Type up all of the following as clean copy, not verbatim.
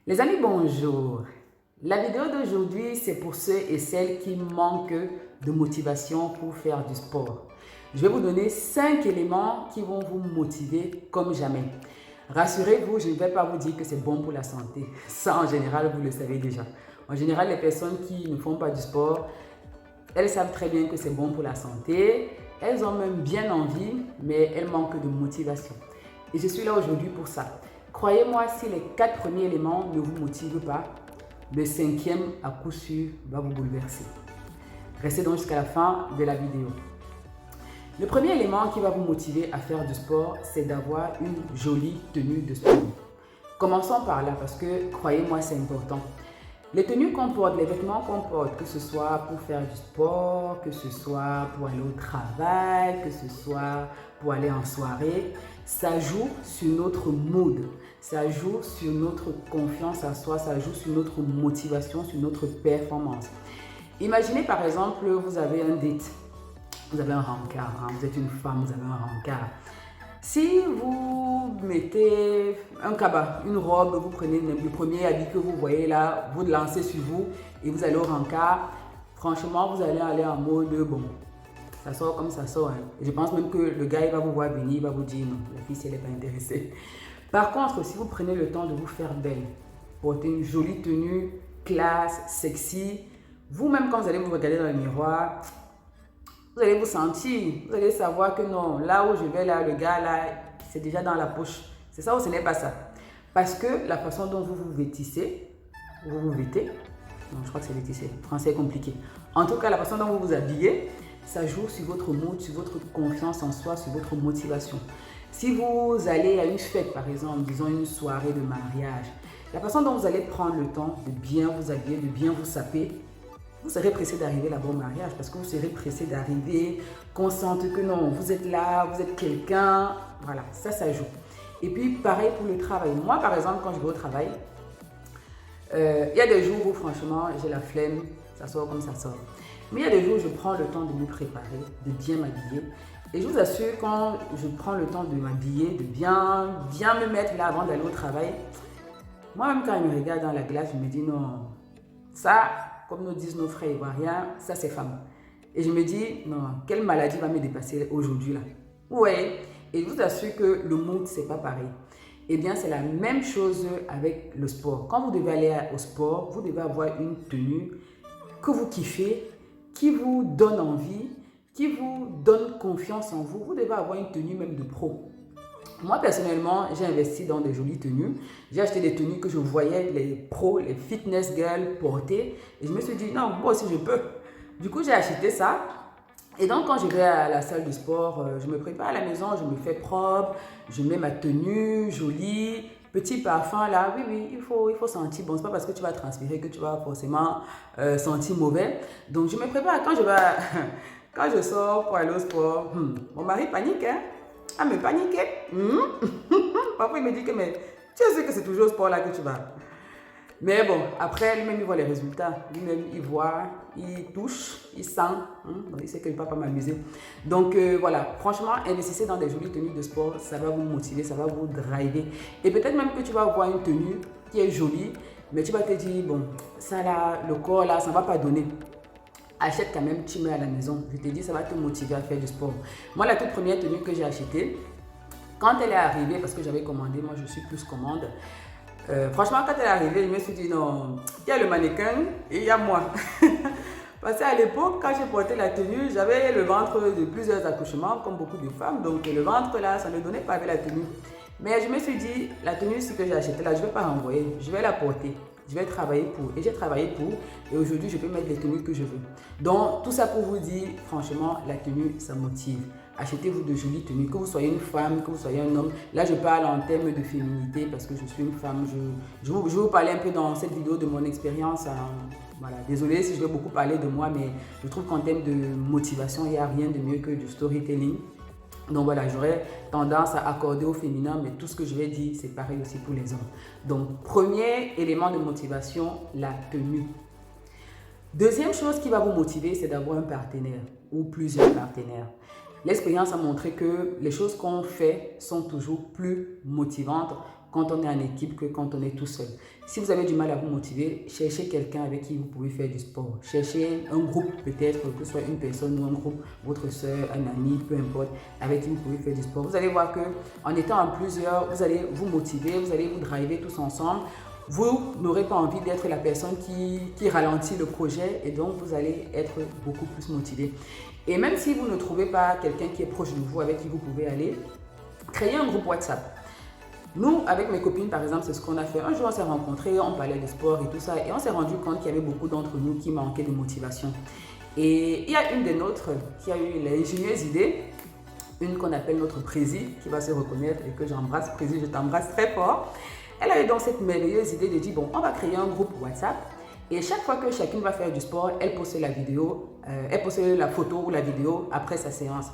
Les amis, bonjour. La vidéo d'aujourd'hui, c'est pour ceux et celles qui manquent de motivation pour faire du sport. Je vais vous donner 5 éléments qui vont vous motiver comme jamais. Rassurez-vous, je ne vais pas vous dire que c'est bon pour la santé. Ça, en général, vous le savez déjà. En général, les personnes qui ne font pas du sport, elles savent très bien que c'est bon pour la santé. Elles ont même bien envie, mais elles manquent de motivation. Et je suis là aujourd'hui pour ça. Croyez-moi, si les 4 premiers éléments ne vous motivent pas, le 5e à coup sûr va vous bouleverser. Restez donc jusqu'à la fin de la vidéo. Le premier élément qui va vous motiver à faire du sport, c'est d'avoir une jolie tenue de sport. Commençons par là parce que, croyez-moi, c'est important. Les tenues qu'on porte, les vêtements qu'on porte, que ce soit pour faire du sport, que ce soit pour aller au travail, que ce soit pour aller en soirée, ça joue sur notre mood, ça joue sur notre confiance en soi, ça joue sur notre motivation, sur notre performance. Imaginez par exemple, vous avez un date, vous avez un rencard, vous êtes une femme, vous avez un rencard. Si vous mettez un cabas, une robe, vous prenez le premier habit que vous voyez là, vous le lancez sur vous et vous allez au rencard, franchement, vous allez aller en mode bon, ça sort comme ça sort. Et je pense même que le gars, il va vous voir venir, il va vous dire non, la fille, si elle n'est pas intéressée. Par contre, si vous prenez le temps de vous faire belle, porter une jolie tenue, classe, sexy, vous-même quand vous allez vous regarder dans le miroir, vous allez vous sentir, vous allez savoir que non, là où je vais, là, le gars, là, c'est déjà dans la poche. C'est ça ou ce n'est pas ça? Parce que la façon dont vous vous vêtissez, vous vous vêtez, non, je crois que c'est vêtissez, le français est compliqué. En tout cas, la façon dont vous vous habillez, ça joue sur votre mood, sur votre confiance en soi, sur votre motivation. Si vous allez à une fête, par exemple, disons une soirée de mariage, la façon dont vous allez prendre le temps de bien vous habiller, de bien vous saper, vous serez pressé d'arriver là-bas au mariage parce que vous serez pressé d'arriver, qu'on sente que non, vous êtes là, vous êtes quelqu'un. Voilà, ça joue. Et puis, pareil pour le travail. Moi, par exemple, quand je vais au travail, il y a des jours où, franchement, j'ai la flemme, ça sort comme ça sort. Mais il y a des jours où je prends le temps de me préparer, de bien m'habiller. Et je vous assure, quand je prends le temps de m'habiller, de bien me mettre là avant d'aller au travail, moi-même, quand je me regarde dans la glace, je me dis non, ça, comme nous disent nos frères ivoiriens, ça c'est femme. Et je me dis, non, quelle maladie va me dépasser aujourd'hui là? Ouais, et je vous assure que le mood, c'est pas pareil. Eh bien, c'est la même chose avec le sport. Quand vous devez aller au sport, vous devez avoir une tenue que vous kiffez, qui vous donne envie, qui vous donne confiance en vous. Vous devez avoir une tenue même de pro. Moi, personnellement, j'ai investi dans des jolies tenues. J'ai acheté des tenues que je voyais les pros, les fitness girls porter. Et je me suis dit, non, moi aussi, je peux. Du coup, j'ai acheté ça. Et donc, quand je vais à la salle de sport, je me prépare à la maison, je me fais propre, je mets ma tenue jolie, petit parfum là. Oui, oui, il faut sentir bon. Ce n'est pas parce que tu vas transpirer que tu vas forcément sentir mauvais. Donc, je me prépare. Quand je sors pour aller au sport, mon mari panique, hein. Ah, mais paniquer. Parfois, il me dit que mais tu sais que c'est toujours au sport là que tu vas. Mais bon, après, lui-même, il voit les résultats. Lui-même, il voit, il touche, il sent. Donc, il sait qu'il ne va pas m'amuser. Donc, voilà. Franchement, investissez dans des jolies tenues de sport. Ça va vous motiver, ça va vous driver. Et peut-être même que tu vas avoir une tenue qui est jolie, mais tu vas te dire, bon, ça là, le corps là, ça ne va pas donner. Achète quand même, tu mets à la maison. Je te dis, ça va te motiver à faire du sport. Moi, la toute première tenue que j'ai achetée, quand elle est arrivée, parce que j'avais commandé, moi je suis plus commande. Franchement, quand elle est arrivée, je me suis dit non, il y a le mannequin et il y a moi. Parce qu'à l'époque, quand j'ai porté la tenue, j'avais le ventre de plusieurs accouchements, comme beaucoup de femmes. Donc le ventre là, ça ne donnait pas avec la tenue. Mais je me suis dit, la tenue que j'ai achetée là, je ne vais pas renvoyer, je vais la porter. Je vais travailler pour. Et j'ai travaillé pour. Et aujourd'hui, je peux mettre les tenues que je veux. Donc, tout ça pour vous dire, franchement, la tenue, ça motive. Achetez-vous de jolies tenues. Que vous soyez une femme, que vous soyez un homme. Là, je parle en termes de féminité parce que je suis une femme. Je vais vous parler un peu dans cette vidéo de mon expérience. Voilà. Désolée si je vais beaucoup parler de moi, mais je trouve qu'en termes de motivation, il n'y a rien de mieux que du storytelling. Donc voilà, j'aurais tendance à accorder au féminin, mais tout ce que je vais dire, c'est pareil aussi pour les hommes. Donc, premier élément de motivation, la tenue. Deuxième chose qui va vous motiver, c'est d'avoir un partenaire ou plusieurs partenaires. L'expérience a montré que les choses qu'on fait sont toujours plus motivantes quand on est en équipe que quand on est tout seul. Si vous avez du mal à vous motiver, cherchez quelqu'un avec qui vous pouvez faire du sport. Cherchez un groupe peut-être, que ce soit une personne ou un groupe, votre soeur, un ami, peu importe, avec qui vous pouvez faire du sport. Vous allez voir que en étant en plusieurs, vous allez vous motiver, vous allez vous driver tous ensemble. Vous n'aurez pas envie d'être la personne qui ralentit le projet et donc vous allez être beaucoup plus motivé. Et même si vous ne trouvez pas quelqu'un qui est proche de vous, avec qui vous pouvez aller, créez un groupe WhatsApp. Nous, avec mes copines, par exemple, c'est ce qu'on a fait. Un jour, on s'est rencontrés, on parlait de sport et tout ça, et on s'est rendu compte qu'il y avait beaucoup d'entre nous qui manquaient de motivation. Et il y a une des nôtres qui a eu l'ingénieuse idée, une qu'on appelle notre Prési, qui va se reconnaître et que j'embrasse. Prési, je t'embrasse très fort. Elle a eu donc cette merveilleuse idée de dire, bon, on va créer un groupe WhatsApp, et chaque fois que chacune va faire du sport, elle poste la vidéo, elle poste la photo ou la vidéo après sa séance.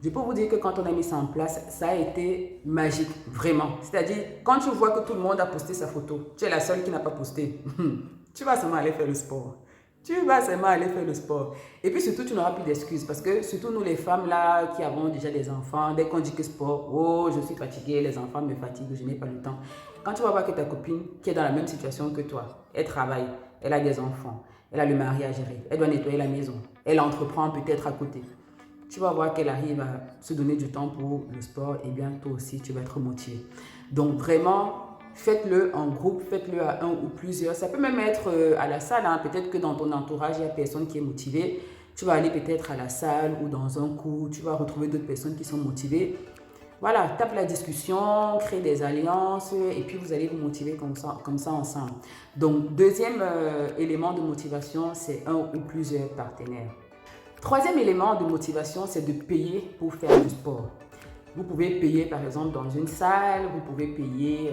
Je peux vous dire que quand on a mis ça en place, ça a été magique, vraiment. C'est-à-dire, quand tu vois que tout le monde a posté sa photo, tu es la seule qui n'a pas posté, tu vas seulement aller faire le sport. Tu vas seulement aller faire le sport. Et puis surtout, tu n'auras plus d'excuses parce que surtout nous les femmes là qui avons déjà des enfants, dès qu'on dit que sport, oh je suis fatiguée, les enfants me fatiguent, je n'ai pas le temps. Quand tu vas voir que ta copine qui est dans la même situation que toi, elle travaille, elle a des enfants, elle a le mari à gérer, elle doit nettoyer la maison, elle entreprend peut-être à côté. Tu vas voir qu'elle arrive à se donner du temps pour le sport et bien toi aussi tu vas être motivé. Donc vraiment, faites-le en groupe, faites-le à un ou plusieurs. Ça peut même être à la salle, hein. Peut-être que dans ton entourage, il n'y a personne qui est motivé. Tu vas aller peut-être à la salle ou dans un cours, tu vas retrouver d'autres personnes qui sont motivées. Voilà, tape la discussion, crée des alliances et puis vous allez vous motiver comme ça ensemble. Donc, deuxième élément de motivation, c'est un ou plusieurs partenaires. Troisième élément de motivation, c'est de payer pour faire du sport. Vous pouvez payer par exemple dans une salle, vous pouvez payer,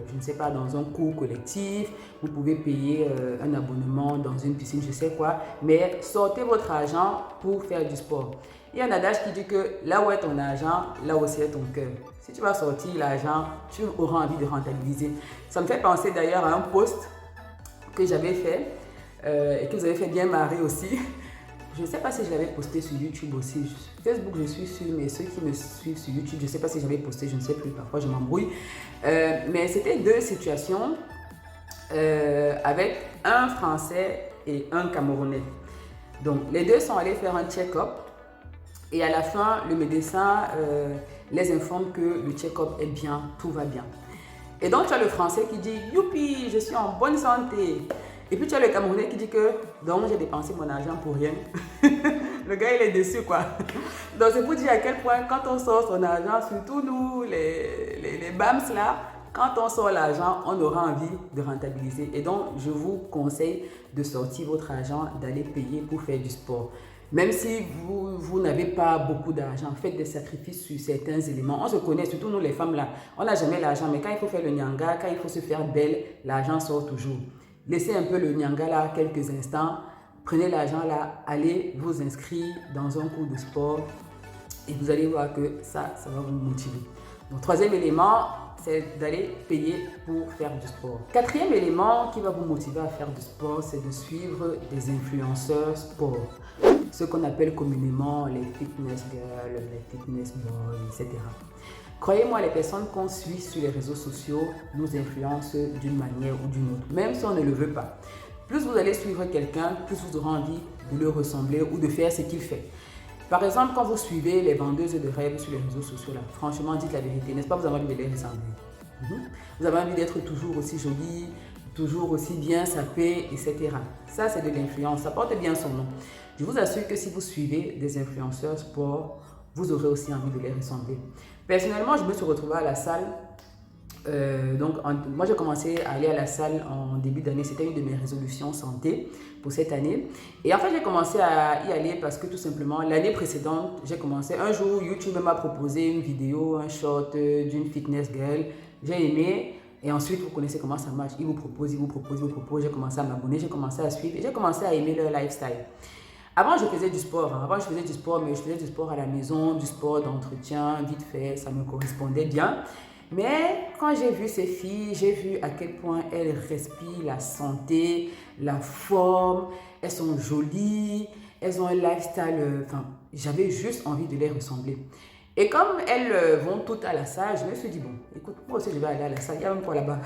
je ne sais pas, dans un cours collectif, vous pouvez payer un abonnement dans une piscine, je sais quoi, mais sortez votre argent pour faire du sport. Il y a un adage qui dit que là où est ton argent, là aussi est ton cœur. Si tu vas sortir l'argent, tu auras envie de rentabiliser. Ça me fait penser d'ailleurs à un post que j'avais fait et que vous avez fait bien marrer aussi. Je ne sais pas si je l'avais posté sur YouTube aussi. Facebook, je suis sûre, mais ceux qui me suivent sur YouTube, je ne sais pas si j'avais posté, je ne sais plus, parfois je m'embrouille. Mais c'était deux situations avec un Français et un Camerounais. Donc, les deux sont allés faire un check-up et à la fin, le médecin les informe que le check-up est bien, tout va bien. Et donc, tu as le Français qui dit « Youpi, je suis en bonne santé ». Et puis tu as le Camerounais qui dit que donc j'ai dépensé mon argent pour rien. Le gars il est déçu quoi. Donc c'est pour dire à quel point quand on sort son argent, surtout nous les BAMS là, quand on sort l'argent, on aura envie de rentabiliser. Et donc je vous conseille de sortir votre argent, d'aller payer pour faire du sport. Même si vous n'avez pas beaucoup d'argent, faites des sacrifices sur certains éléments. On se connaît, surtout nous les femmes là, on n'a jamais l'argent, mais quand il faut faire le nyanga, quand il faut se faire belle, l'argent sort toujours. Laissez un peu le nyanga là quelques instants, prenez l'argent là, allez vous inscrire dans un cours de sport et vous allez voir que ça va vous motiver. Donc troisième élément, c'est d'aller payer pour faire du sport. Quatrième élément qui va vous motiver à faire du sport, c'est de suivre des influenceurs sport. Ce qu'on appelle communément les fitness girls, les fitness boys, etc. Croyez-moi, les personnes qu'on suit sur les réseaux sociaux nous influencent d'une manière ou d'une autre, même si on ne le veut pas. Plus vous allez suivre quelqu'un, plus vous aurez envie de le ressembler ou de faire ce qu'il fait. Par exemple, quand vous suivez les vendeuses de rêves sur les réseaux sociaux, là, franchement, dites la vérité, n'est-ce pas, vous avez envie de les ressembler. Vous avez envie d'être toujours aussi jolie, toujours aussi bien sapée, etc. Ça, c'est de l'influence, ça porte bien son nom. Je vous assure que si vous suivez des influenceurs sport, vous aurez aussi envie de les ressembler. Personnellement, je me suis retrouvée à la salle. Moi, j'ai commencé à aller à la salle en début d'année. C'était une de mes résolutions santé pour cette année. Et en fait, j'ai commencé à y aller parce que tout simplement, l'année précédente, j'ai commencé. Un jour, YouTube m'a proposé une vidéo, un short d'une fitness girl. J'ai aimé. Et ensuite, vous connaissez comment ça marche. Ils vous proposent, ils vous proposent, ils vous proposent. J'ai commencé à m'abonner, j'ai commencé à suivre et j'ai commencé à aimer leur lifestyle. Avant, je faisais du sport. Avant, je faisais du sport, mais je faisais du sport à la maison, du sport d'entretien, vite fait, ça me correspondait bien. Mais quand j'ai vu ces filles, j'ai vu à quel point elles respirent la santé, la forme, elles sont jolies, elles ont un lifestyle, j'avais juste envie de les ressembler. Et comme elles vont toutes à la salle, je me suis dit, bon, écoute, moi aussi je vais aller à la salle, il y a même quoi là-bas.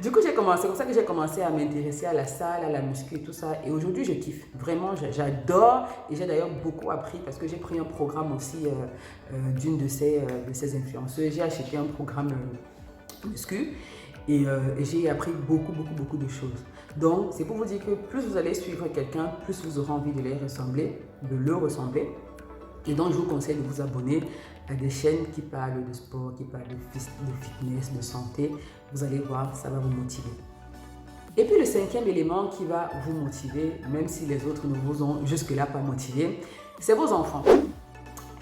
Du coup, c'est comme ça que j'ai commencé à m'intéresser à la salle, à la muscu et tout ça. Et aujourd'hui, je kiffe. Vraiment, j'adore. Et j'ai d'ailleurs beaucoup appris parce que j'ai pris un programme aussi d'une de ces influenceuses. J'ai acheté un programme muscu et j'ai appris beaucoup de choses. Donc, c'est pour vous dire que plus vous allez suivre quelqu'un, plus vous aurez envie de le ressembler. Et donc, je vous conseille de vous abonner à des chaînes qui parlent de sport, qui parlent de fitness, de santé. Vous allez voir, ça va vous motiver. Et puis, le cinquième élément qui va vous motiver, même si les autres ne vous ont jusque-là pas motivé, c'est vos enfants.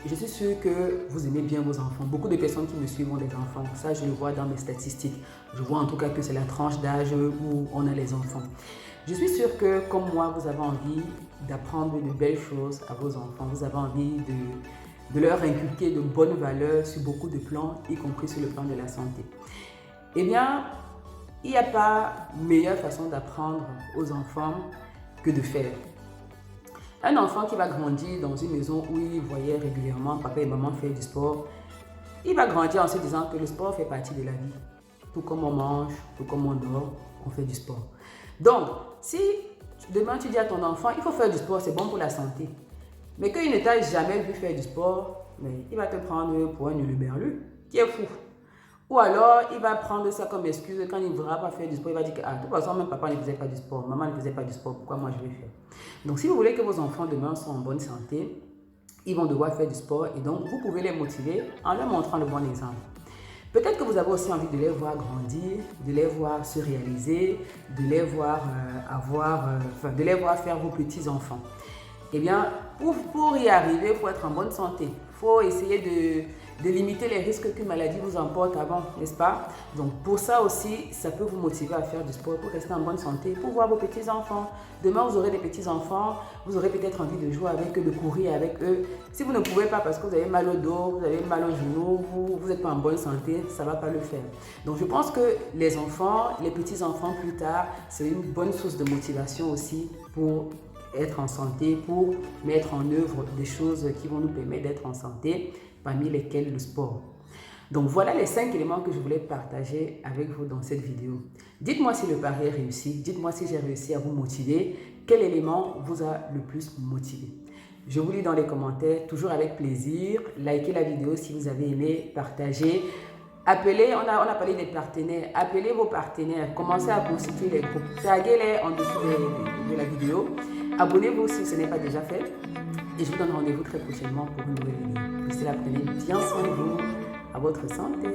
Je suis sûre que vous aimez bien vos enfants. Beaucoup de personnes qui me suivent ont des enfants. Ça, je le vois dans mes statistiques. Je vois en tout cas que c'est la tranche d'âge où on a les enfants. Je suis sûre que, comme moi, vous avez envie d'apprendre de belles choses à vos enfants. Vous avez envie de leur inculquer de bonnes valeurs sur beaucoup de plans, y compris sur le plan de la santé. Eh bien, il n'y a pas meilleure façon d'apprendre aux enfants que de faire. Un enfant qui va grandir dans une maison où il voyait régulièrement papa et maman faire du sport, il va grandir en se disant que le sport fait partie de la vie. Tout comme on mange, tout comme on dort, on fait du sport. Donc, si demain tu dis à ton enfant, il faut faire du sport, c'est bon pour la santé, mais qu'il ne t'a jamais vu faire du sport, mais il va te prendre pour un huluberlu qui est fou. Ou alors, il va prendre ça comme excuse quand il ne voudra pas faire du sport. Il va dire que, de toute façon, même papa ne faisait pas du sport, maman ne faisait pas du sport, pourquoi moi je vais faire? Donc, si vous voulez que vos enfants demain soient en bonne santé, ils vont devoir faire du sport et donc vous pouvez les motiver en leur montrant le bon exemple. Peut-être que vous avez aussi envie de les voir grandir, de les voir se réaliser, de les voir de les voir faire vos petits-enfants. Eh bien, pour y arriver, il faut être en bonne santé. Il faut essayer de limiter les risques qu'une maladie vous emporte avant, n'est-ce pas? Donc, pour ça aussi, ça peut vous motiver à faire du sport, pour rester en bonne santé, pour voir vos petits-enfants. Demain, vous aurez des petits-enfants, vous aurez peut-être envie de jouer avec eux, de courir avec eux. Si vous ne pouvez pas parce que vous avez mal au dos, vous avez mal au genou, vous n'êtes pas en bonne santé, ça ne va pas le faire. Donc, je pense que les enfants, les petits-enfants plus tard, c'est une bonne source de motivation aussi pour être en santé, pour mettre en œuvre des choses qui vont nous permettre d'être en santé, parmi lesquels le sport. Donc voilà les 5 éléments que je voulais partager avec vous dans cette vidéo. Dites-moi si le pari est réussi, dites-moi si j'ai réussi à vous motiver, quel élément vous a le plus motivé. Je vous lis dans les commentaires, toujours avec plaisir. Likez la vidéo si vous avez aimé, partagez. Appelez, on a parlé des partenaires, appelez vos partenaires, commencez à constituer les groupes, taguez-les en dessous de la vidéo. Abonnez-vous si ce n'est pas déjà fait et je vous donne rendez-vous très prochainement pour une nouvelle vidéo. D'ici là, prenez bien soin de vous, à votre santé.